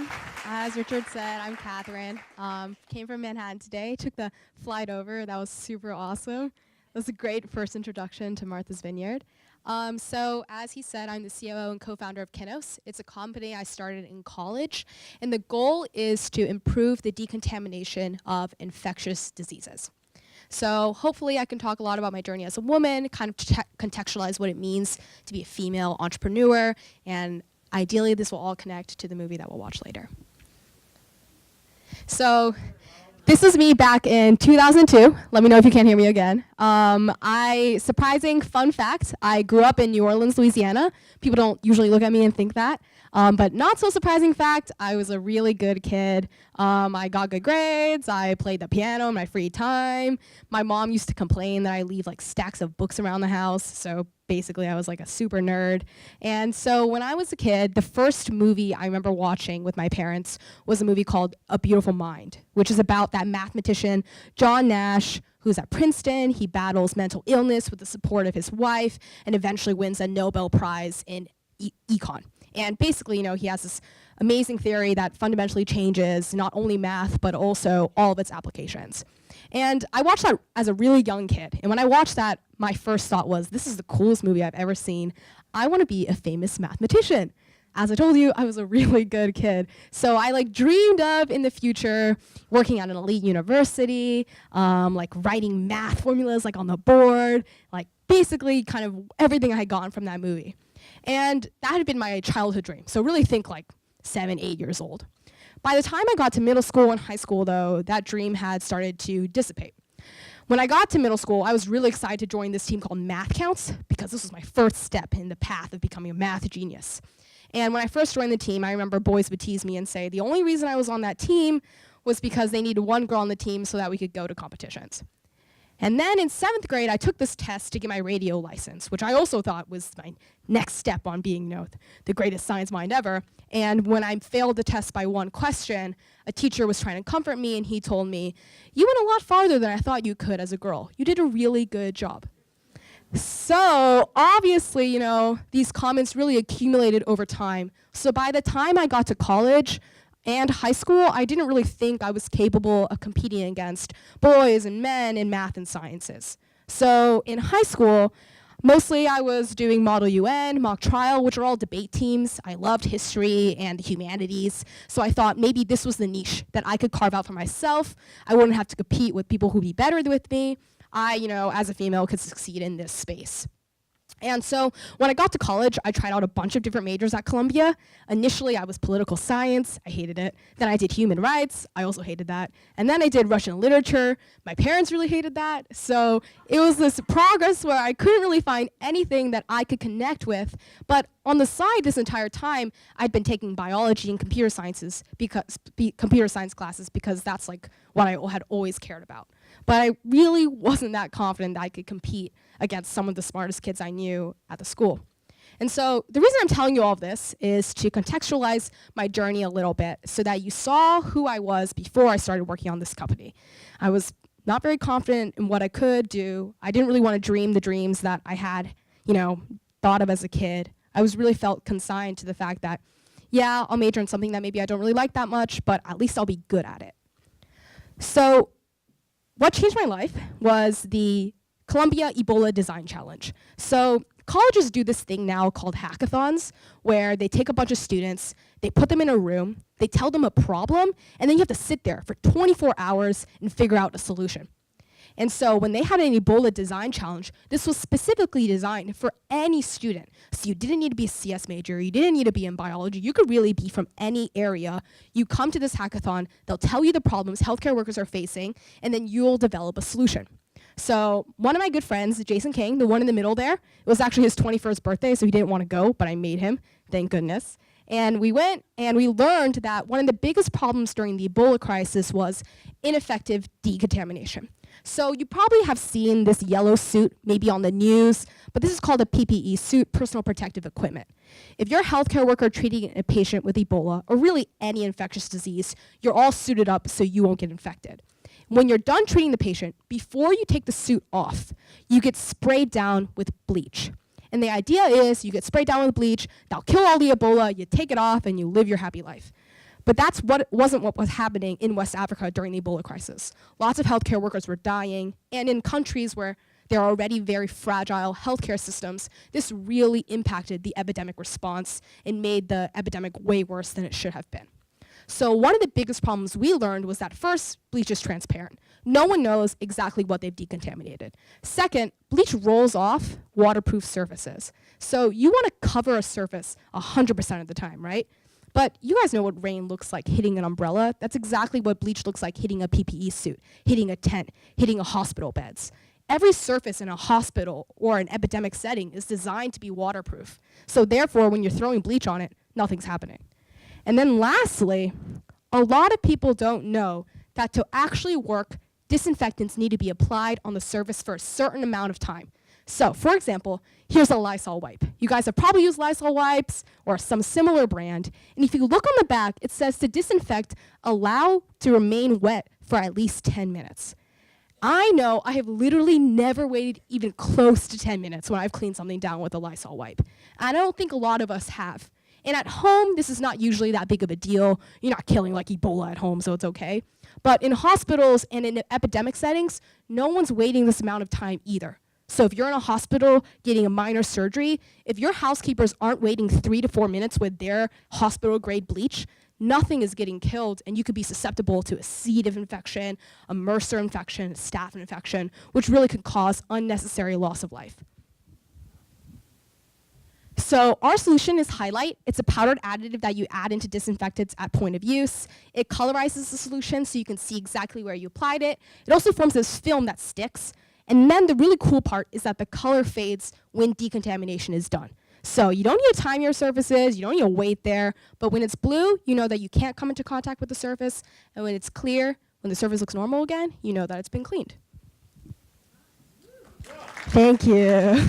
everyone. As Richard said, I'm Katherine. Came from Manhattan today, took the flight over. That was super awesome. That was a great first introduction to Martha's Vineyard. So as he said, I'm the COO and co-founder of Kinos. It's a company I started in college, and the goal is to improve the decontamination of infectious diseases. So hopefully I can talk a lot about my journey as a woman, kind of contextualize what it means to be a female entrepreneur, and ideally this will all connect to the movie that we'll watch later. So this is me back in 2002. Let me know if you can't hear me again. Surprising fun fact, I grew up in New Orleans, Louisiana. People don't usually look at me and think that. But not so surprising fact, I was a really good kid. I got good grades. I played the piano in my free time. My mom used to complain that I leave like stacks of books around the house. So basically I was like a super nerd. And so when I was a kid, the first movie I remember watching with my parents was a movie called A Beautiful Mind, which is about that mathematician, John Nash, who's at Princeton. He battles mental illness with the support of his wife and eventually wins a Nobel Prize in econ. And basically, you know, he has this amazing theory that fundamentally changes not only math, but also all of its applications. And I watched that as a really young kid. And when I watched that, my first thought was, this is the coolest movie I've ever seen. I want to be a famous mathematician. As I told you, I was a really good kid. So I like dreamed of in the future working at an elite university, like writing math formulas like on the board, like basically kind of everything I had gotten from that movie. And that had been my childhood dream. So really think like 7, 8 years old. By the time I got to middle school and high school though, that dream had started to dissipate. When I got to middle school, I was really excited to join this team called Math Counts because this was my first step in the path of becoming a math genius. And when I first joined the team, I remember boys would tease me and say the only reason I was on that team was because they needed one girl on the team so that we could go to competitions. And then in 7th grade, I took this test to get my radio license, which I also thought was my next step on being, you know, the greatest science mind ever. And when I failed the test by one question, a teacher was trying to comfort me, and he told me, "You went a lot farther than I thought you could as a girl. You did a really good job." So obviously, you know, these comments really accumulated over time. So by the time I got to college and high school, I didn't really think I was capable of competing against boys and men in math and sciences. So in high school, mostly I was doing Model UN, mock trial, which are all debate teams. I loved history and the humanities. So I thought maybe this was the niche that I could carve out for myself. I wouldn't have to compete with people who'd be better with me. I, you know, as a female, could succeed in this space. And so when I got to college, I tried out a bunch of different majors at Columbia. Initially, I was political science. I hated it. Then I did human rights. I also hated that. And then I did Russian literature. My parents really hated that. So it was this progress where I couldn't really find anything that I could connect with. But on the side this entire time, I'd been taking biology and computer science classes because that's like what I had always cared about. But I really wasn't that confident that I could compete against some of the smartest kids I knew at the school. And so the reason I'm telling you all of this is to contextualize my journey a little bit so that you saw who I was before I started working on this company. I was not very confident in what I could do. I didn't really want to dream the dreams that I had, you know, thought of as a kid. I was really felt consigned to the fact that, yeah, I'll major in something that maybe I don't really like that much, but at least I'll be good at it. So what changed my life was the Columbia Ebola Design Challenge. So colleges do this thing now called hackathons, where they take a bunch of students, they put them in a room, they tell them a problem, and then you have to sit there for 24 hours and figure out a solution. And so when they had an Ebola design challenge, this was specifically designed for any student. So you didn't need to be a CS major, you didn't need to be in biology, you could really be from any area. You come to this hackathon, they'll tell you the problems healthcare workers are facing, and then you'll develop a solution. So one of my good friends, Jason King, the one in the middle there, it was actually his 21st birthday, so he didn't want to go, but I made him, thank goodness. And we went and we learned that one of the biggest problems during the Ebola crisis was ineffective decontamination. So you probably have seen this yellow suit maybe on the news, but this is called a PPE suit, personal protective equipment. If you're a healthcare worker treating a patient with Ebola, or really any infectious disease, you're all suited up so you won't get infected. When you're done treating the patient, before you take the suit off, you get sprayed down with bleach. And the idea is you get sprayed down with bleach, that'll kill all the Ebola, you take it off, and you live your happy life. But wasn't what was happening in West Africa during the Ebola crisis. Lots of healthcare workers were dying, and in countries where there are already very fragile healthcare systems, this really impacted the epidemic response and made the epidemic way worse than it should have been. So one of the biggest problems we learned was that first, bleach is transparent. No one knows exactly what they've decontaminated. Second, bleach rolls off waterproof surfaces. So you want to cover a surface 100% of the time, right? But you guys know what rain looks like hitting an umbrella. That's exactly what bleach looks like hitting a PPE suit, hitting a tent, hitting a hospital beds. Every surface in a hospital or an epidemic setting is designed to be waterproof. So therefore, when you're throwing bleach on it, nothing's happening. And then lastly, a lot of people don't know that to actually work, disinfectants need to be applied on the surface for a certain amount of time. So, for example, here's a Lysol wipe. You guys have probably used Lysol wipes or some similar brand. And if you look on the back, it says to disinfect, allow to remain wet for at least 10 minutes. I know I have literally never waited even close to 10 minutes when I've cleaned something down with a Lysol wipe. And I don't think a lot of us have. And at home, this is not usually that big of a deal. You're not killing like Ebola at home, so it's okay. But in hospitals and in epidemic settings, no one's waiting this amount of time either. So if you're in a hospital getting a minor surgery, if your housekeepers aren't waiting 3 to 4 minutes with their hospital-grade bleach, nothing is getting killed, and you could be susceptible to a C. diff infection, a MRSA infection, a staph infection, which really could cause unnecessary loss of life. So our solution is Highlight. It's a powdered additive that you add into disinfectants at point of use. It colorizes the solution so you can see exactly where you applied it. It also forms this film that sticks. And then the really cool part is that the color fades when decontamination is done. So you don't need to time your surfaces, you don't need to wait there, but when it's blue, you know that you can't come into contact with the surface, and when it's clear, when the surface looks normal again, you know that it's been cleaned. Thank you.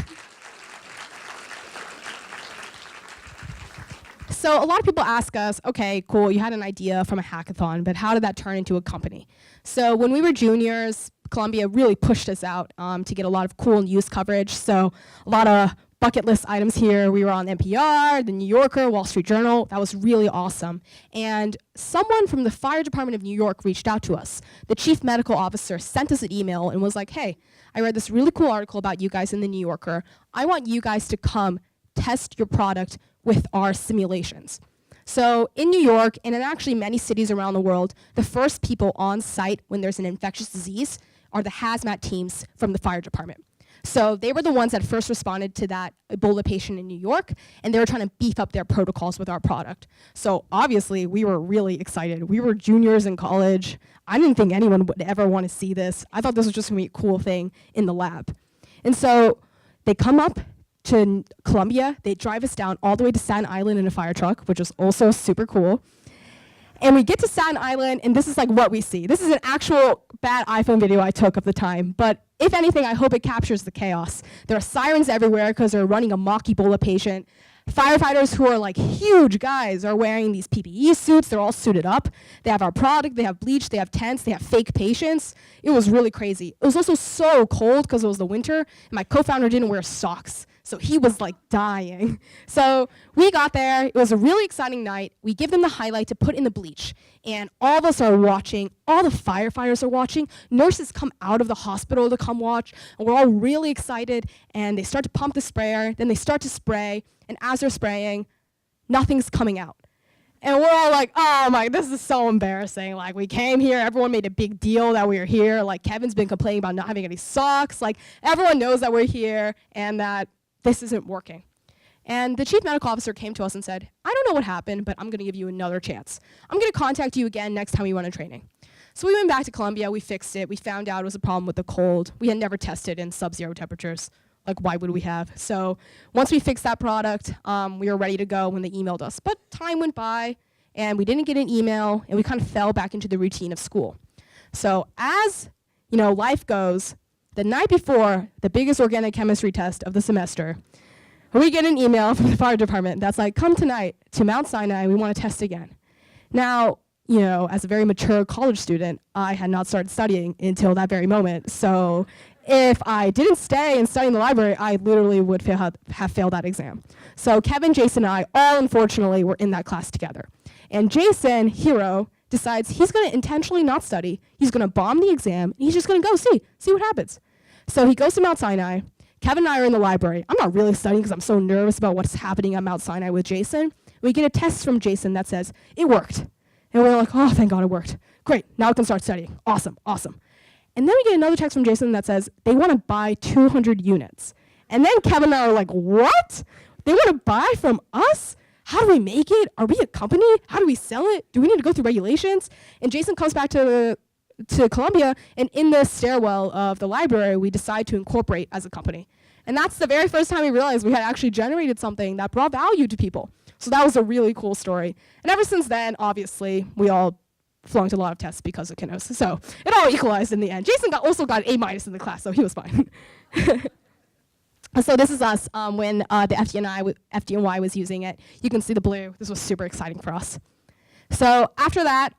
So a lot of people ask us, okay, cool, you had an idea from a hackathon, but how did that turn into a company? So when we were juniors, Columbia really pushed us out to get a lot of cool news coverage. So a lot of bucket list items here. We were on NPR, the New Yorker, Wall Street Journal. That was really awesome. And someone from the fire department of New York reached out to us. The chief medical officer sent us an email and was like, hey, I read this really cool article about you guys in the New Yorker. I want you guys to come test your product with our simulations. So in New York, and in actually many cities around the world, the first people on site when there's an infectious disease are the hazmat teams from the fire department. So they were the ones that first responded to that Ebola patient in New York, and they were trying to beef up their protocols with our product. So obviously, we were really excited. We were juniors in college. I didn't think anyone would ever want to see this. I thought this was just going to be a cool thing in the lab. And so they come up to Columbia. They drive us down all the way to Staten Island in a fire truck, which was also super cool. And we get to Staten Island, and this is like what we see. This is an actual bad iPhone video I took of the time, but if anything, I hope it captures the chaos. There are sirens everywhere because they're running a mock Ebola patient. Firefighters who are like huge guys are wearing these PPE suits. They're all suited up. They have our product, they have bleach, they have tents, they have fake patients. It was really crazy. It was also so cold because it was the winter, and my co-founder didn't wear socks. So he was like dying. So we got there. It was a really exciting night. We give them the Highlight to put in the bleach. And all of us are watching. All the firefighters are watching. Nurses come out of the hospital to come watch. And we're all really excited. And they start to pump the sprayer. Then they start to spray. And as they're spraying, nothing's coming out. And we're all like, oh my, this is so embarrassing. Like, we came here, everyone made a big deal that we were here. Like, Kevin's been complaining about not having any socks. Like, everyone knows that we're here and that this isn't working. And the chief medical officer came to us and said, I don't know what happened, but I'm gonna give you another chance. I'm gonna contact you again next time we run a training. So we went back to Columbia, we fixed it, we found out it was a problem with the cold. We had never tested in sub-zero temperatures. Like, why would we have? So once we fixed that product, we were ready to go when they emailed us. But time went by, and we didn't get an email, and we kind of fell back into the routine of school. So as life goes, the night before the biggest organic chemistry test of the semester, we get an email from the fire department that's like, come tonight to Mount Sinai, we want to test again. Now, as a very mature college student, I had not started studying until that very moment. So if I didn't stay and study in the library, I literally would have failed that exam. So Kevin, Jason, and I all unfortunately were in that class together. And Jason, hero, decides he's going to intentionally not study. He's going to bomb the exam. And he's just going to go see what happens. So he goes to Mount Sinai. Kevin and I are in the library. I'm not really studying because I'm so nervous about what's happening at Mount Sinai with Jason. We get a test from Jason that says, it worked. And we're like, oh, thank God it worked. Great, now we can start studying. Awesome, awesome. And then we get another text from Jason that says, they want to buy 200 units. And then Kevin and I are like, what? They want to buy from us? How do we make it? Are we a company? How do we sell it? Do we need to go through regulations? And Jason comes back to Columbia, and in the stairwell of the library, we decide to incorporate as a company. And that's the very first time we realized we had actually generated something that brought value to people. So that was a really cool story. And ever since then, obviously, we all flunked a lot of tests because of Kinos. So it all equalized in the end. Jason also got an A- in the class, so he was fine. So this is us when the FDNY was using it. You can see the blue. This was super exciting for us. So after that,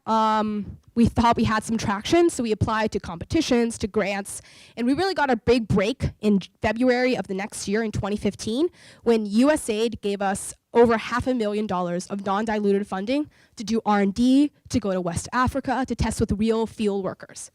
we thought we had some traction, so we applied to competitions, to grants, and we really got a big break in February of the next year in 2015 when USAID gave us over $500,000 of non-diluted funding to do R&D, to go to West Africa, to test with real field workers.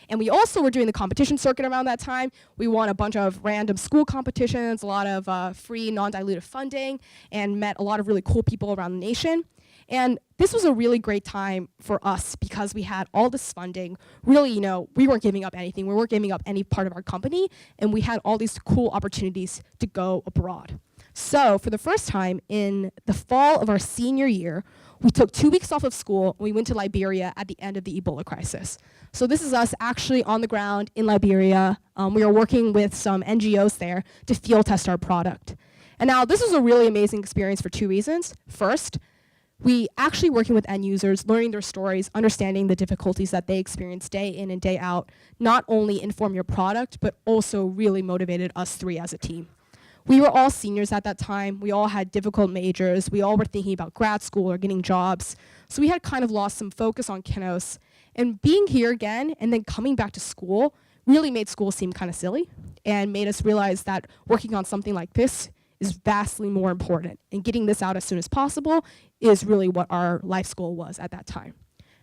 And we also were doing the competition circuit around that time. We won a bunch of random school competitions, a lot of free non-dilutive funding, and met a lot of really cool people around the nation. And this was a really great time for us because we had all this funding. Really, we weren't giving up anything. We weren't giving up any part of our company, and we had all these cool opportunities to go abroad. So for the first time in the fall of our senior year, we took 2 weeks off of school, and we went to Liberia at the end of the Ebola crisis. So this is us actually on the ground in Liberia. We are working with some NGOs there to field test our product. And now this was a really amazing experience for two reasons. First, we actually working with end users, learning their stories, understanding the difficulties that they experience day in and day out, not only inform your product, but also really motivated us three as a team. We were all seniors at that time. We all had difficult majors. We all were thinking about grad school or getting jobs. So we had kind of lost some focus on Kinos. And being here again and then coming back to school really made school seem kind of silly and made us realize that working on something like this is vastly more important. And getting this out as soon as possible is really what our life goal was at that time.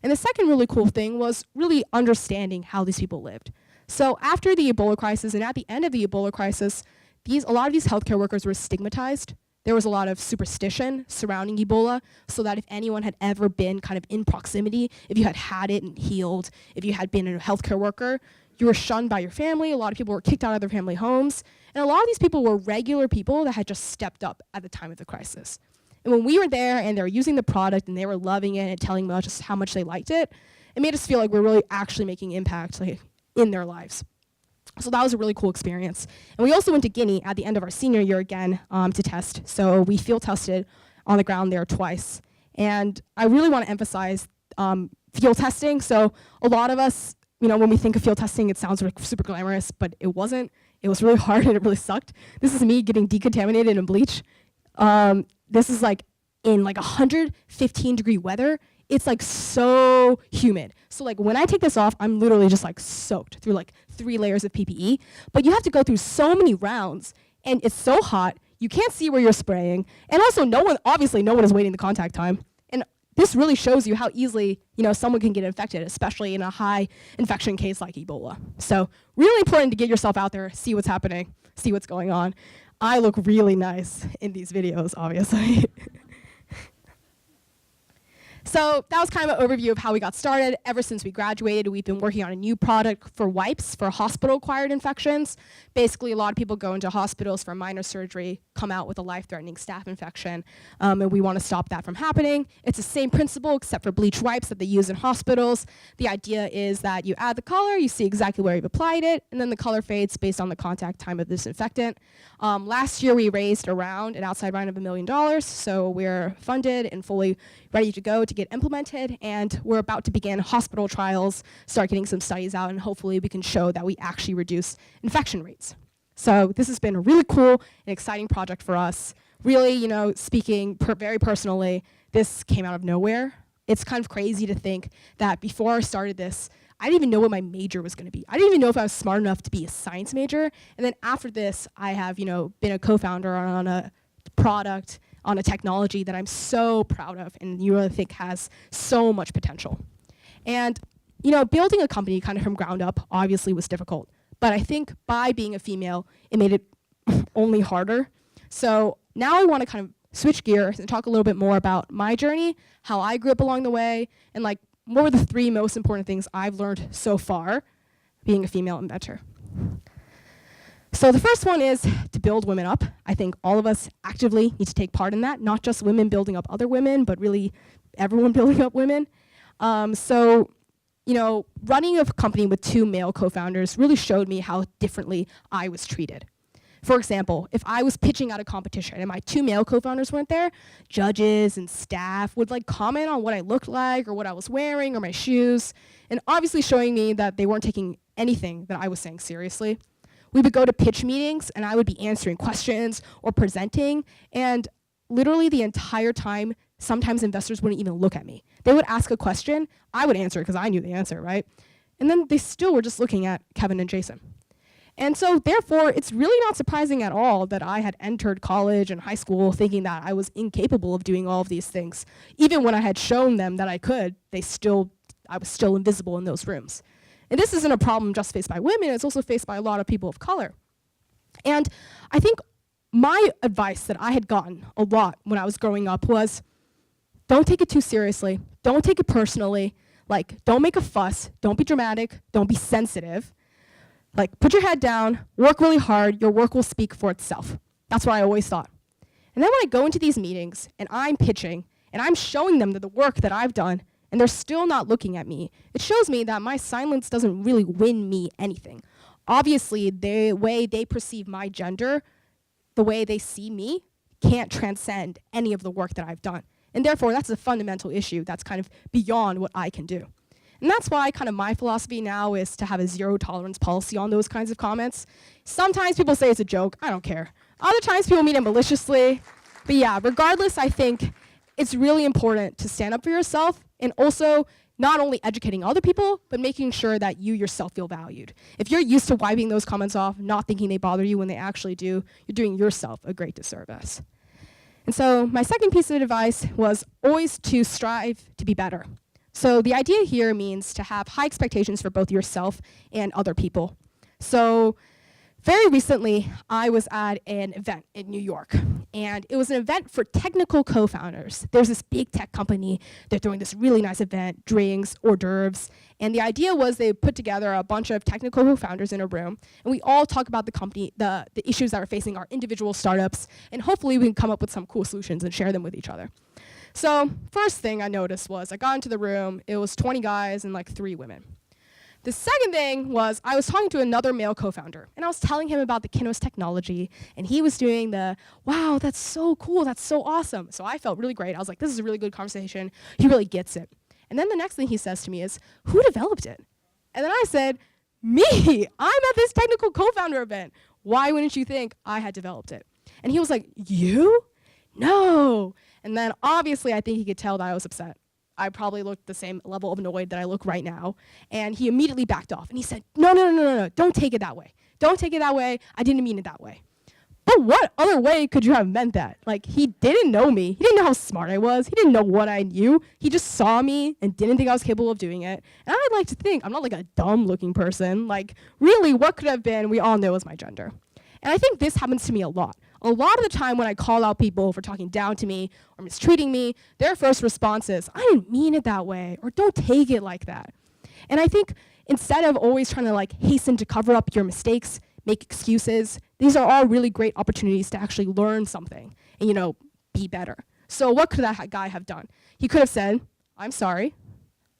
And the second really cool thing was really understanding how these people lived. So after the Ebola crisis and at the end of the Ebola crisis, a lot of these healthcare workers were stigmatized. There was a lot of superstition surrounding Ebola, so that if anyone had ever been kind of in proximity, if you had had it and healed, if you had been a healthcare worker, you were shunned by your family. A lot of people were kicked out of their family homes. And a lot of these people were regular people that had just stepped up at the time of the crisis. And when we were there and they were using the product and they were loving it and telling us just how much they liked it, it made us feel like we're really actually making impact in their lives. So that was a really cool experience. And we also went to Guinea at the end of our senior year again to test. So we field tested on the ground there twice. And I really want to emphasize field testing. So a lot of us, when we think of field testing, it sounds super glamorous, but it wasn't. It was really hard and it really sucked. This is me getting decontaminated in bleach. This is in 115-degree weather. It's so humid. So when I take this off, I'm literally just soaked through 3 layers of PPE. But you have to go through so many rounds, and it's so hot. You can't see where you're spraying, and also obviously no one is waiting the contact time. And this really shows you how easily someone can get infected, especially in a high infection case like Ebola. So really important to get yourself out there, see what's happening, see what's going on. I look really nice in these videos, obviously. So that was kind of an overview of how we got started. Ever since we graduated, we've been working on a new product for wipes for hospital-acquired infections. Basically, a lot of people go into hospitals for minor surgery, come out with a life-threatening staph infection, and we want to stop that from happening. It's the same principle except for bleach wipes that they use in hospitals. The idea is that you add the color, you see exactly where you've applied it, and then the color fades based on the contact time of the disinfectant. Last year, we raised an outside round of $1 million, so we're funded and fully ready to go to get implemented, and we're about to begin hospital trials, start getting some studies out, and hopefully we can show that we actually reduce infection rates. So this has been a really cool and exciting project for us. Really, speaking very personally, this came out of nowhere. It's kind of crazy to think that before I started this, I didn't even know what my major was going to be. I didn't even know if I was smart enough to be a science major. And then after this, I have, been a co-founder on a product on a technology that I'm so proud of and you really think has so much potential. And building a company kind of from ground up obviously was difficult, but I think by being a female, it made it only harder. So now I want to kind of switch gears and talk a little bit more about my journey, how I grew up along the way, and like what were the 3 most important things I've learned so far being a female inventor. So the first one is to build women up. I think all of us actively need to take part in that, not just women building up other women, but really everyone building up women. Running a company with 2 male co-founders really showed me how differently I was treated. For example, if I was pitching at a competition and my 2 male co-founders weren't there, judges and staff would comment on what I looked like or what I was wearing or my shoes, and obviously showing me that they weren't taking anything that I was saying seriously. We would go to pitch meetings and I would be answering questions or presenting, and literally the entire time, sometimes investors wouldn't even look at me. They would ask a question, I would answer it because I knew the answer, right? And then they still were just looking at Kevin and Jason. And so therefore, it's really not surprising at all that I had entered college and high school thinking that I was incapable of doing all of these things. Even when I had shown them that I could, I was still invisible in those rooms. And this isn't a problem just faced by women, it's also faced by a lot of people of color. And I think my advice that I had gotten a lot when I was growing up was, don't take it too seriously, don't take it personally, don't make a fuss, don't be dramatic, don't be sensitive. Put your head down, work really hard, your work will speak for itself. That's what I always thought. And then when I go into these meetings and I'm pitching and I'm showing them the work that I've done and they're still not looking at me, it shows me that my silence doesn't really win me anything. Obviously, the way they perceive my gender, the way they see me, can't transcend any of the work that I've done. And therefore, that's a fundamental issue that's kind of beyond what I can do. And that's why kind of my philosophy now is to have a 0 tolerance policy on those kinds of comments. Sometimes people say it's a joke, I don't care. Other times people mean it maliciously. But yeah, regardless, I think it's really important to stand up for yourself and also not only educating other people, but making sure that you yourself feel valued. If you're used to wiping those comments off, not thinking they bother you when they actually do, you're doing yourself a great disservice. And so my second piece of advice was always to strive to be better. So the idea here means to have high expectations for both yourself and other people. So very recently, I was at an event in New York, and it was an event for technical co-founders. There's this big tech company, they're throwing this really nice event, drinks, hors d'oeuvres, and the idea was they put together a bunch of technical co-founders in a room, and we all talk about the company, the issues that are facing our individual startups, and hopefully we can come up with some cool solutions and share them with each other. So first thing I noticed was I got into the room, it was 20 guys and 3 women. The second thing was I was talking to another male co-founder, and I was telling him about the Kinos technology, and he was doing wow, that's so cool, that's so awesome. So I felt really great. I was like, this is a really good conversation. He really gets it. And then the next thing he says to me is, who developed it? And then I said, me, I'm at this technical co-founder event. Why wouldn't you think I had developed it? And he was like, you? No. And then obviously I think he could tell that I was upset. I probably looked the same level of annoyed that I look right now. And he immediately backed off. And he said, no, don't take it that way. Don't take it that way. I didn't mean it that way. But what other way could you have meant that? He didn't know me. He didn't know how smart I was. He didn't know what I knew. He just saw me and didn't think I was capable of doing it. And I'd like to think I'm not a dumb-looking person. Really, what could have been, we all know is my gender. And I think this happens to me a lot. A lot of the time when I call out people for talking down to me or mistreating me, their first response is, I didn't mean it that way, or don't take it like that. And I think instead of always trying to hasten to cover up your mistakes, make excuses, these are all really great opportunities to actually learn something and, be better. So what could that guy have done? He could have said, I'm sorry.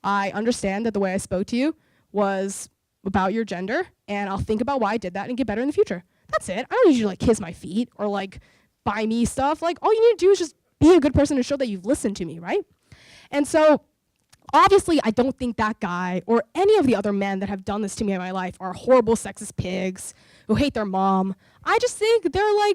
I understand that the way I spoke to you was about your gender, and I'll think about why I did that and get better in the future. That's it. I don't need you to kiss my feet or buy me stuff. All you need to do is just be a good person and show that you've listened to me, right? And so obviously I don't think that guy or any of the other men that have done this to me in my life are horrible sexist pigs who hate their mom. I just think they're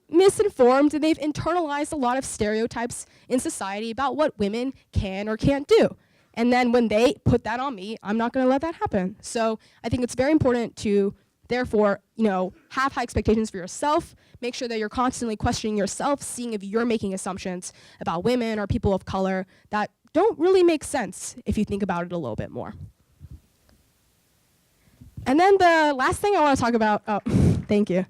misinformed and they've internalized a lot of stereotypes in society about what women can or can't do. And then when they put that on me, I'm not going to let that happen. So I think it's very important to Therefore, have high expectations for yourself. Make sure that you're constantly questioning yourself, seeing if you're making assumptions about women or people of color that don't really make sense if you think about it a little bit more. And then the last thing I want to talk about, thank you.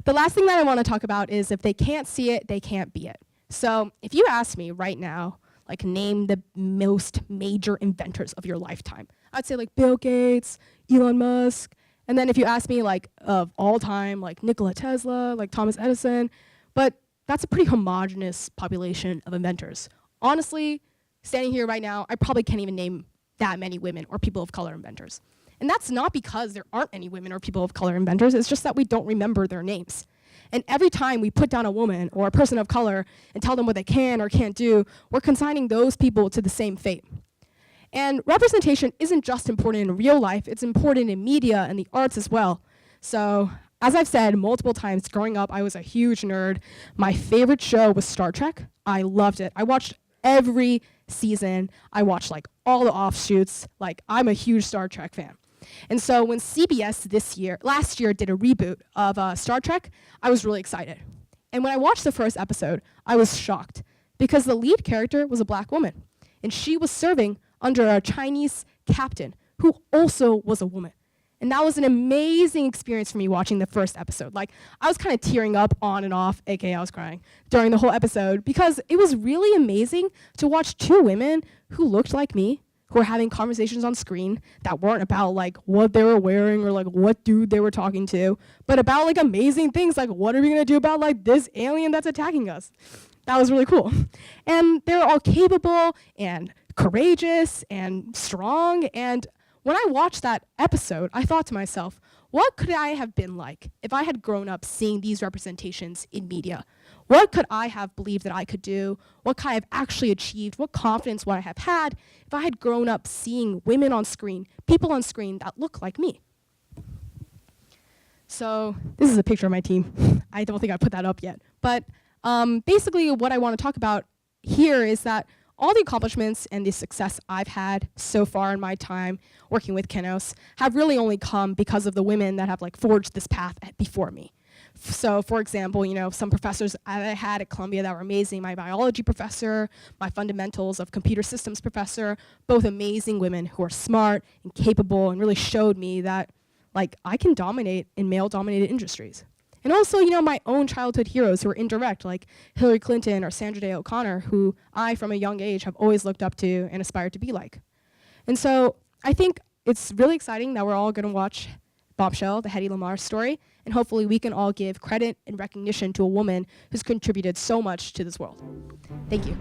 The last thing that I want to talk about is if they can't see it, they can't be it. So if you ask me right now, name the most major inventors of your lifetime, I'd say Bill Gates, Elon Musk, and then if you ask me of all time, Nikola Tesla, Thomas Edison, but that's a pretty homogenous population of inventors. Honestly, standing here right now, I probably can't even name that many women or people of color inventors. And that's not because there aren't any women or people of color inventors, it's just that we don't remember their names. And every time we put down a woman or a person of color and tell them what they can or can't do, we're consigning those people to the same fate. And representation isn't just important in real life, it's important in media and the arts as well. So, as I've said multiple times, growing up, I was a huge nerd. My favorite show was Star Trek. I loved it. I watched every season. I watched all the offshoots. I'm a huge Star Trek fan. And so when CBS last year did a reboot of Star Trek, I was really excited. And when I watched the first episode, I was shocked because the lead character was a black woman. And she was serving under a Chinese captain who also was a woman. And that was an amazing experience for me watching the first episode. I was kind of tearing up on and off, aka I was crying, during the whole episode because it was really amazing to watch two women who looked like me, who were having conversations on screen that weren't about what they were wearing or what dude they were talking to, but about amazing things what are we gonna do about this alien that's attacking us? That was really cool. And they were all capable and courageous and strong, and when I watched that episode, I thought to myself, what could I have been like if I had grown up seeing these representations in media? What could I have believed that I could do? What could I have actually achieved? What confidence would I have had if I had grown up seeing women on screen, people on screen that look like me? So this is a picture of my team. I don't think I put that up yet. But basically what I want to talk about here is that all the accomplishments and the success I've had so far in my time working with kiddos have really only come because of the women that have forged this path before me. So for example, some professors I had at Columbia that were amazing, my biology professor, my fundamentals of computer systems professor, both amazing women who are smart and capable and really showed me that I can dominate in male-dominated industries. And also, my own childhood heroes who are indirect, like Hillary Clinton or Sandra Day O'Connor, who I, from a young age, have always looked up to and aspired to be like. And so I think it's really exciting that we're all going to watch Bombshell, the HEDY LAMARR story, and hopefully we can all give credit and recognition to a woman who's contributed so much to this world. Thank you.